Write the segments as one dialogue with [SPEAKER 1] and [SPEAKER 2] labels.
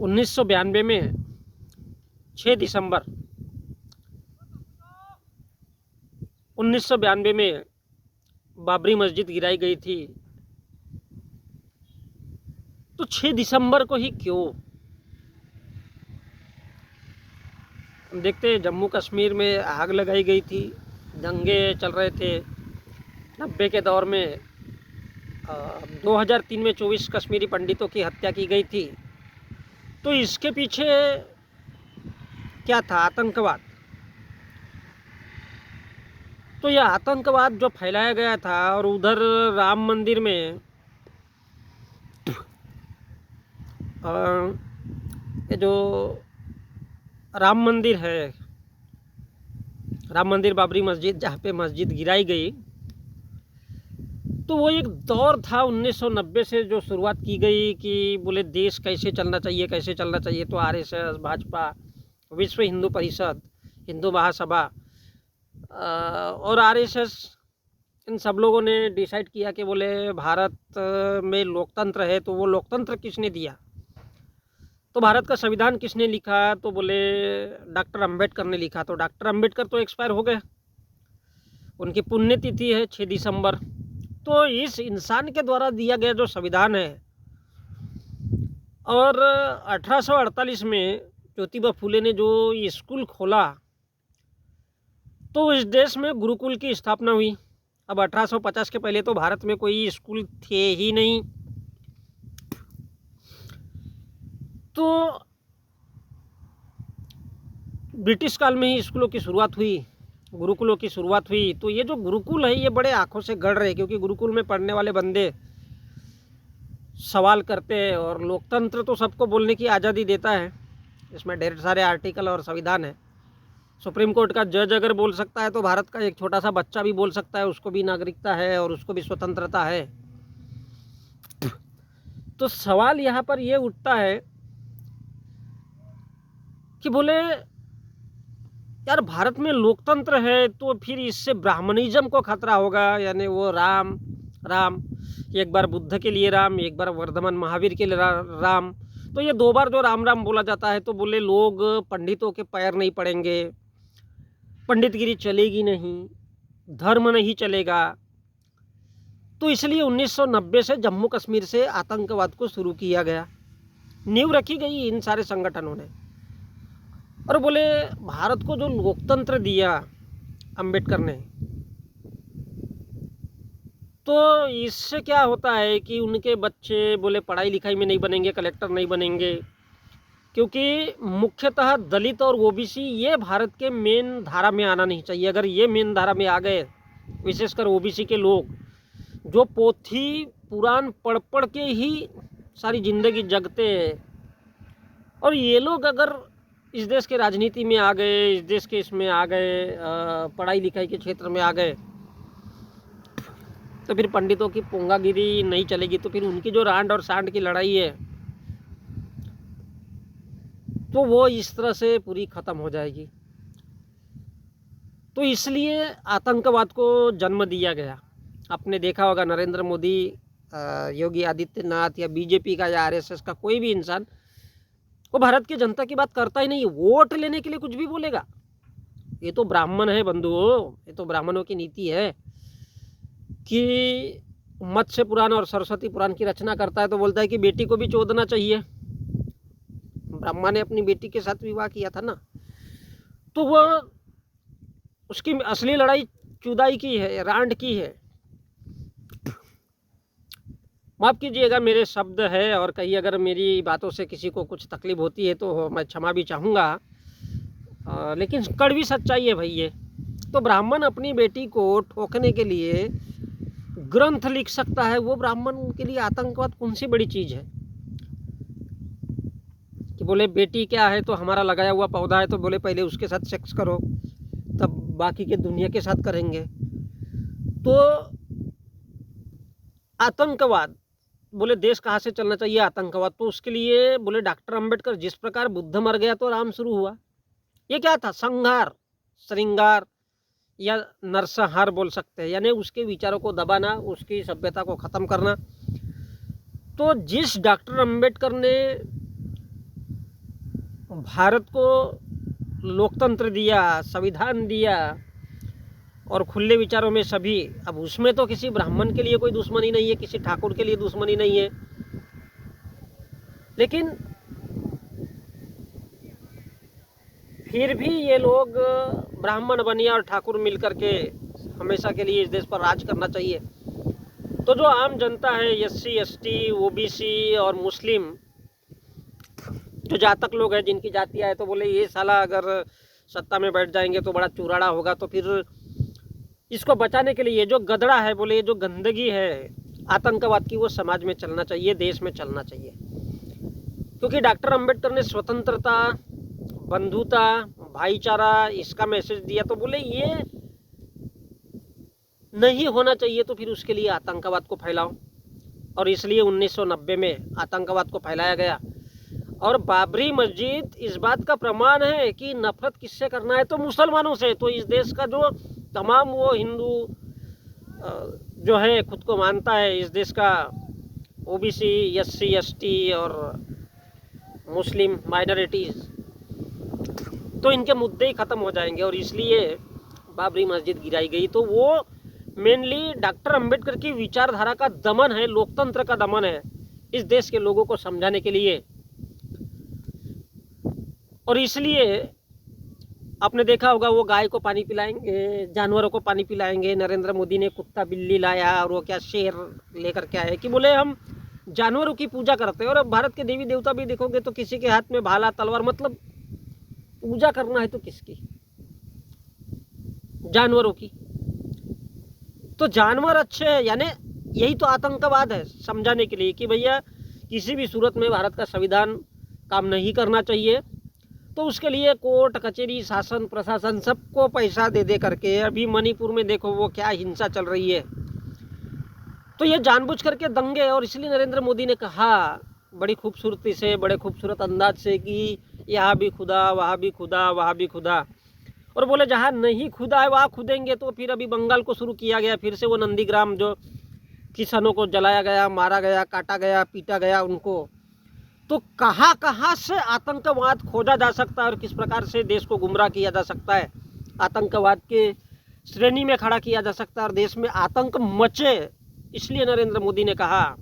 [SPEAKER 1] 1992 में 6 दिसंबर 1992 में बाबरी मस्जिद गिराई गई थी। तो 6 दिसंबर को ही क्यों? हम देखते हैं जम्मू कश्मीर में आग लगाई गई थी, दंगे चल रहे थे 90 के दौर में। 2003 में 24 कश्मीरी पंडितों की हत्या की गई थी। तो इसके पीछे क्या था? आतंकवाद। तो यह आतंकवाद जो फैलाया गया था, और उधर राम मंदिर में ये जो राम मंदिर है, राम मंदिर बाबरी मस्जिद जहाँ पे मस्जिद गिराई गई, तो वो एक दौर था 1990 से जो शुरुआत की गई कि बोले देश कैसे चलना चाहिए, कैसे चलना चाहिए। तो आरएसएस, भाजपा, विश्व हिंदू परिषद, हिंदू महासभा और आरएसएस, इन सब लोगों ने डिसाइड किया कि बोले भारत में लोकतंत्र है। तो वो लोकतंत्र किसने दिया? तो भारत का संविधान किसने लिखा? तो बोले डॉक्टर अंबेडकर ने लिखा। तो डॉक्टर अंबेडकर तो एक्सपायर हो गए, उनकी पुण्यतिथि है 6 दिसंबर। तो इस इंसान के द्वारा दिया गया जो संविधान है, और 1848 में ज्योतिबा फुले ने जो स्कूल खोला, तो इस देश में गुरुकुल की स्थापना हुई। अब 1850 के पहले तो भारत में कोई स्कूल थे ही नहीं। तो ब्रिटिश काल में ही स्कूलों की शुरुआत हुई, गुरुकुलों की शुरुआत हुई। तो ये जो गुरुकुल है ये बड़े आंखों से गड़ रहे, क्योंकि गुरुकुल में पढ़ने वाले बंदे सवाल करते हैं, और लोकतंत्र तो सबको बोलने की आज़ादी देता है। इसमें ढेर सारे आर्टिकल और संविधान है। सुप्रीम कोर्ट का जज अगर बोल सकता है, तो भारत का एक छोटा सा बच्चा भी बोल सकता है, उसको भी नागरिकता है और उसको भी स्वतंत्रता है। तो सवाल यहाँ पर ये उठता है कि बोले यार भारत में लोकतंत्र है, तो फिर इससे ब्राह्मणिज्म को खतरा होगा। यानी वो राम राम, एक बार बुद्ध के लिए राम, एक बार वर्धमान महावीर के लिए राम। तो ये 2 बार जो राम राम बोला जाता है, तो बोले लोग पंडितों के पैर नहीं पड़ेंगे, पंडितगिरी चलेगी नहीं, धर्म नहीं चलेगा। तो इसलिए 1990 से जम्मू कश्मीर से आतंकवाद को शुरू किया गया, नींव रखी गई इन सारे संगठनों ने। और बोले भारत को जो लोकतंत्र दिया अंबेडकर ने, तो इससे क्या होता है कि उनके बच्चे बोले पढ़ाई लिखाई में नहीं बनेंगे, कलेक्टर नहीं बनेंगे, क्योंकि मुख्यतः दलित और ओबीसी ये भारत के मेन धारा में आना नहीं चाहिए। अगर ये मेन धारा में आ गए, विशेषकर ओबीसी के लोग जो पोथी पुराण पढ़ पढ़ के ही सारी जिंदगी जगते हैं, और ये लोग अगर इस देश के राजनीति में आ गए, इस देश के इसमें आ गए, पढ़ाई लिखाई के क्षेत्र में आ गए, तो फिर पंडितों की पोंगागिरी नहीं चलेगी। तो फिर उनकी जो रांड और सांड की लड़ाई है, तो वो इस तरह से पूरी ख़त्म हो जाएगी। तो इसलिए आतंकवाद को जन्म दिया गया। आपने देखा होगा नरेंद्र मोदी, योगी आदित्यनाथ, या बीजेपी का या आरएसएस का कोई भी इंसान, वो भारत की जनता की बात करता ही नहीं। वोट लेने के लिए कुछ भी बोलेगा। ये तो ब्राह्मण है बंधुओं, ये तो ब्राह्मणों की नीति है कि मत्स्य पुराण और सरस्वती पुराण की रचना करता है तो बोलता है कि बेटी को भी चोदना चाहिए। ब्रह्मा ने अपनी बेटी के साथ विवाह किया था ना। तो वो उसकी असली लड़ाई चुदाई की है, रांड की है। माफ़ कीजिएगा मेरे शब्द है, और कहीं अगर मेरी बातों से किसी को कुछ तकलीफ होती है तो मैं क्षमा भी चाहूँगा, लेकिन कड़वी सच्चाई है भाई ये। तो ब्राह्मण अपनी बेटी को ठोकने के लिए ग्रंथ लिख सकता है, वो ब्राह्मण के लिए आतंकवाद कौन सी बड़ी चीज़ है? कि बोले बेटी क्या है, तो हमारा लगाया हुआ पौधा है, तो बोले पहले उसके साथ सेक्स करो, तब बाकी के दुनिया के साथ करेंगे। तो आतंकवाद, बोले देश कहाँ से चलना चाहिए? आतंकवाद। तो उसके लिए बोले डॉक्टर अंबेडकर, जिस प्रकार बुद्ध मर गया तो राम शुरू हुआ। ये क्या था? संहार, श्रृंगार या नरसंहार बोल सकते हैं, यानी उसके विचारों को दबाना, उसकी सभ्यता को ख़त्म करना। तो जिस डॉक्टर अंबेडकर ने भारत को लोकतंत्र दिया, संविधान दिया और खुले विचारों में सभी, अब उसमें तो किसी ब्राह्मण के लिए कोई दुश्मनी नहीं है, किसी ठाकुर के लिए दुश्मनी नहीं है, लेकिन फिर भी ये लोग ब्राह्मण बनिया और ठाकुर मिलकर के हमेशा के लिए इस देश पर राज करना चाहिए। तो जो आम जनता है, एससी, एसटी, ओबीसी और मुस्लिम जो जातक लोग हैं, जिनकी जातियाँ है, तो बोले ये साला अगर सत्ता में बैठ जाएंगे तो बड़ा चुराड़ा होगा, तो फिर इसको बचाने के लिए ये जो गदड़ा है, बोले ये जो गंदगी है आतंकवाद की, वो समाज में चलना चाहिए, देश में चलना चाहिए। क्योंकि डॉक्टर अंबेडकर ने स्वतंत्रता, बंधुता, भाईचारा इसका मैसेज दिया, तो बोले ये नहीं होना चाहिए, तो फिर उसके लिए आतंकवाद को फैलाओ। और इसलिए 1990 में आतंकवाद को फैलाया गया। और बाबरी मस्जिद इस बात का प्रमाण है कि नफरत किससे करना है, तो मुसलमानों से। तो इस देश का जो तमाम वो हिंदू जो है खुद को मानता है, इस देश का ओबीसी, एससी, एसटी और मुस्लिम माइनॉरिटीज़, तो इनके मुद्दे ही ख़त्म हो जाएंगे। और इसलिए बाबरी मस्जिद गिराई गई। तो वो मेनली डॉक्टर अंबेडकर की विचारधारा का दमन है, लोकतंत्र का दमन है, इस देश के लोगों को समझाने के लिए। और इसलिए आपने देखा होगा, वो गाय को पानी पिलाएंगे, जानवरों को पानी पिलाएंगे। नरेंद्र मोदी ने कुत्ता बिल्ली लाया, और वो क्या शेर लेकर के आए कि बोले हम जानवरों की पूजा करते हैं। और अब भारत के देवी देवता भी देखोगे तो किसी के हाथ में भाला तलवार, मतलब पूजा करना है तो किसकी? जानवरों की। तो जानवर अच्छे हैं, यानी यही तो आतंकवाद है, समझाने के लिए कि भैया किसी भी सूरत में भारत का संविधान काम नहीं करना चाहिए। तो उसके लिए कोर्ट कचहरी, शासन प्रशासन सबको पैसा दे दे करके, अभी मणिपुर में देखो वो क्या हिंसा चल रही है, तो ये जानबूझ करके दंगे। और इसलिए नरेंद्र मोदी ने कहा बड़ी खूबसूरती से, बड़े खूबसूरत अंदाज से कि यहाँ भी खुदा, वहाँ भी खुदा, वहाँ भी खुदा। और बोले जहाँ नहीं खुदा है वहाँ खुदेंगे। तो फिर अभी बंगाल को शुरू किया गया, फिर से वो नंदीग्राम जो किसानों को जलाया गया, मारा गया, काटा गया, पीटा गया उनको। तो कहाँ कहाँ से आतंकवाद खोजा जा सकता है और किस प्रकार से देश को गुमराह किया जा सकता है, आतंकवाद के श्रेणी में खड़ा किया जा सकता है और देश में आतंक मचे। इसलिए नरेंद्र मोदी ने कहा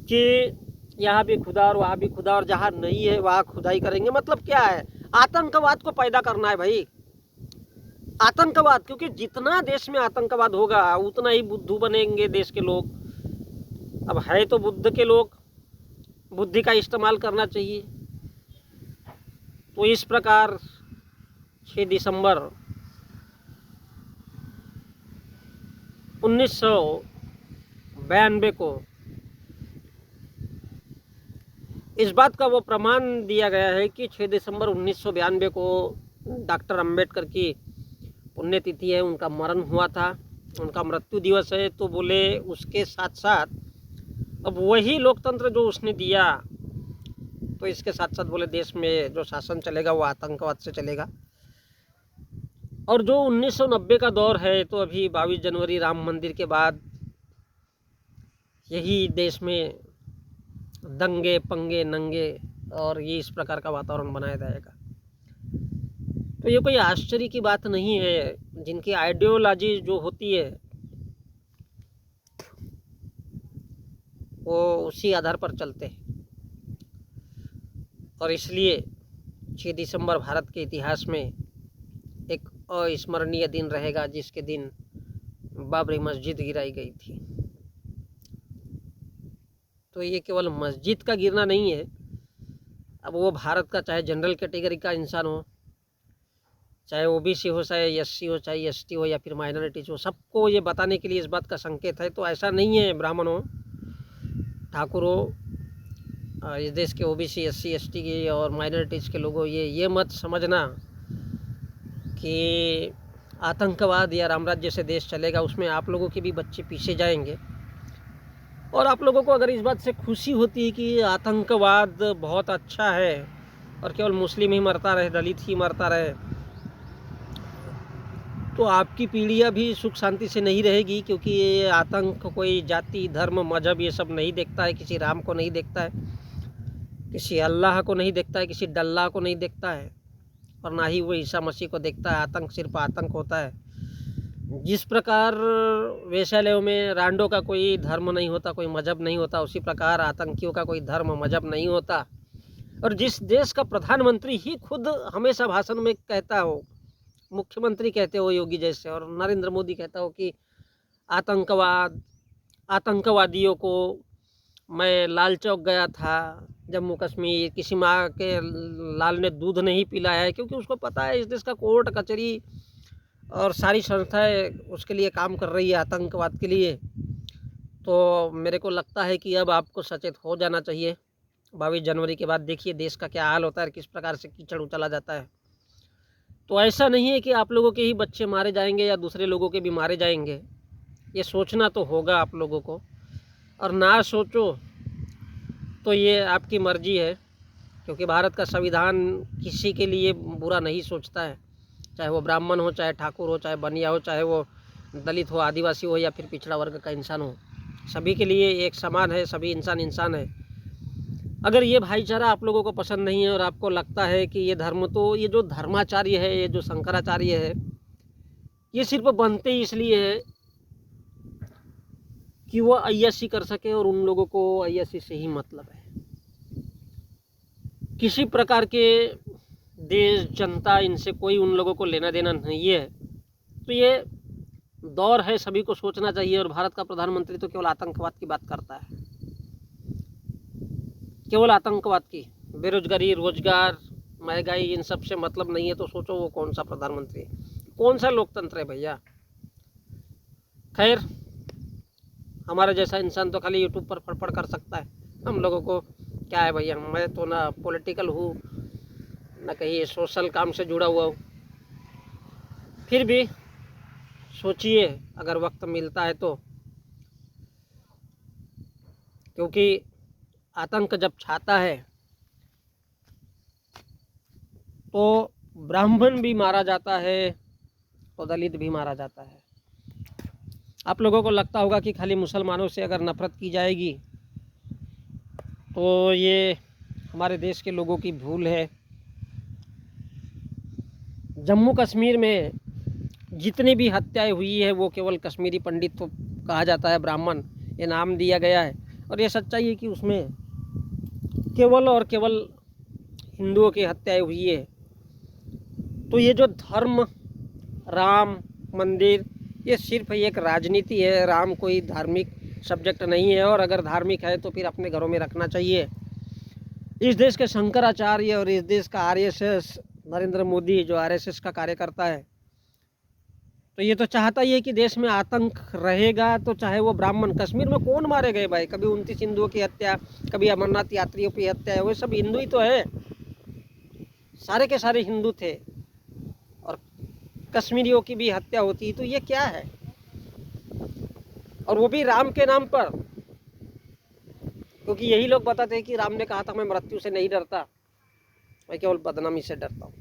[SPEAKER 1] कि यहाँ भी खुदा और वहाँ भी खुदा, और जहाँ नहीं है वहाँ खुदाई करेंगे। मतलब क्या है? आतंकवाद को पैदा करना है भाई, आतंकवाद। क्योंकि जितना देश में आतंकवाद होगा उतना ही बुद्धू बनेंगे देश के लोग। अब है तो बुद्ध के लोग, बुद्धि का इस्तेमाल करना चाहिए। तो इस प्रकार 6 दिसंबर 1992 को इस बात का वो प्रमाण दिया गया है कि 6 दिसंबर 1992 को डॉक्टर अंबेडकर की पुण्यतिथि है, उनका मरण हुआ था, उनका मृत्यु दिवस है। तो बोले उसके साथ साथ अब वही लोकतंत्र जो उसने दिया, तो इसके साथ साथ बोले देश में जो शासन चलेगा वो आतंकवाद से चलेगा। और जो 1990 का दौर है, तो अभी 22 जनवरी राम मंदिर के बाद यही देश में दंगे पंगे नंगे और ये इस प्रकार का वातावरण बनाया जाएगा। तो ये कोई आश्चर्य की बात नहीं है। जिनकी आइडियोलॉजी जो होती है वो उसी आधार पर चलते हैं। और इसलिए 6 दिसंबर भारत के इतिहास में एक अविस्मरणीय दिन रहेगा, जिसके दिन बाबरी मस्जिद गिराई गई थी। तो ये केवल मस्जिद का गिरना नहीं है, अब वो भारत का चाहे जनरल कैटेगरी का इंसान हो, चाहे ओबीसी हो, चाहे एससी हो, चाहे एसटी हो या फिर माइनॉरिटीज हो, सबको ये बताने के लिए इस बात का संकेत है। तो ऐसा नहीं है ब्राह्मण हो, ठाकुर हो, इस देश के ओबीसी, एससी, एसटी के और माइनॉरिटीज़ के लोगों, ये मत समझना कि आतंकवाद या राम राज्य से देश चलेगा, उसमें आप लोगों के भी बच्चे पीछे जाएंगे। और आप लोगों को अगर इस बात से खुशी होती है कि आतंकवाद बहुत अच्छा है और केवल मुस्लिम ही मरता रहे, दलित ही मरता रहे, तो आपकी पीढ़ियाँ भी सुख शांति से नहीं रहेगी। क्योंकि ये आतंक कोई जाति, धर्म, मजहब ये सब नहीं देखता है, किसी राम को नहीं देखता है, किसी अल्लाह को नहीं देखता है, किसी डल्ला को नहीं देखता है, और ना ही वो ईसा मसीह को देखता है। आतंक सिर्फ आतंक होता है। जिस प्रकार वेश्यालयों में रांडों का कोई धर्म नहीं होता, कोई मजहब नहीं होता, उसी प्रकार आतंकियों का कोई धर्म मजहब नहीं होता। और जिस देश का प्रधानमंत्री ही खुद हमेशा भाषण में कहता हो, मुख्यमंत्री कहते हो योगी जैसे, और नरेंद्र मोदी कहता हो कि आतंकवादियों को, मैं लाल चौक गया था जम्मू कश्मीर, किसी माँ के लाल ने दूध नहीं पिलाया है, क्योंकि उसको पता है इस देश का कोर्ट कचहरी और सारी संस्थाएं उसके लिए काम कर रही है, आतंकवाद के लिए। तो मेरे को लगता है कि अब आपको सचेत हो जाना चाहिए। 22 जनवरी के बाद देखिए देश का क्या हाल होता है, किस प्रकार से कीचड़ उचला जाता है। तो ऐसा नहीं है कि आप लोगों के ही बच्चे मारे जाएंगे या दूसरे लोगों के भी मारे जाएंगे, ये सोचना तो होगा आप लोगों को। और ना सोचो तो ये आपकी मर्जी है, क्योंकि भारत का संविधान किसी के लिए बुरा नहीं सोचता है, चाहे वो ब्राह्मण हो, चाहे ठाकुर हो, चाहे बनिया हो, चाहे वो दलित हो, आदिवासी हो, या फिर पिछड़ा वर्ग का इंसान हो, सभी के लिए एक समान है, सभी इंसान इंसान है। अगर ये भाईचारा आप लोगों को पसंद नहीं है और आपको लगता है कि ये धर्म, तो ये जो धर्माचार्य है, ये जो शंकराचार्य है, ये सिर्फ बनते ही इसलिए है कि वो अय्याशी कर सके, और उन लोगों को अय्याशी से ही मतलब है। किसी प्रकार के देश, जनता, इनसे कोई उन लोगों को लेना देना नहीं है। तो ये दौर है, सभी को सोचना चाहिए। और भारत का प्रधानमंत्री तो केवल आतंकवाद की बात करता है, केवल आतंकवाद की। बेरोजगारी, रोजगार, महंगाई, इन सब से मतलब नहीं है। तो सोचो वो कौन सा प्रधानमंत्री है, कौन सा लोकतंत्र है भैया। खैर, हमारा जैसा इंसान तो खाली यूट्यूब पर फड़फड़ कर सकता है। हम लोगों को क्या है भैया, मैं तो ना पॉलिटिकल हूँ, ना कहीं सोशल काम से जुड़ा हुआ हूँ। फिर भी सोचिए अगर वक्त मिलता है तो, क्योंकि आतंक जब छाता है तो ब्राह्मण भी मारा जाता है, तो दलित भी मारा जाता है। आप लोगों को लगता होगा कि खाली मुसलमानों से अगर नफरत की जाएगी तो ये हमारे देश के लोगों की भूल है। जम्मू कश्मीर में जितनी भी हत्याएं हुई है वो केवल कश्मीरी पंडित तो कहा जाता है, ब्राह्मण ये नाम दिया गया है, और ये सच्चाई है कि उसमें केवल और केवल हिंदुओं की हत्याएं हुई है। तो ये जो धर्म, राम मंदिर, ये सिर्फ एक राजनीति है। राम कोई धार्मिक सब्जेक्ट नहीं है, और अगर धार्मिक है तो फिर अपने घरों में रखना चाहिए। इस देश के शंकराचार्य और इस देश का आरएसएस, नरेंद्र मोदी जो आरएसएस का कार्यकर्ता है, तो ये तो चाहता ही है कि देश में आतंक रहेगा। तो चाहे वो ब्राह्मण, कश्मीर में कौन मारे गए भाई, कभी 29 हिंदुओं की हत्या, कभी अमरनाथ यात्रियों की हत्या है, वो सब हिंदू ही तो है, सारे के सारे हिंदू थे, और कश्मीरियों की भी हत्या होती। तो ये क्या है, और वो भी राम के नाम पर, क्योंकि यही लोग बताते हैं कि राम ने कहा था मैं मृत्यु से नहीं डरता, मैं केवल बदनामी से डरता हूँ।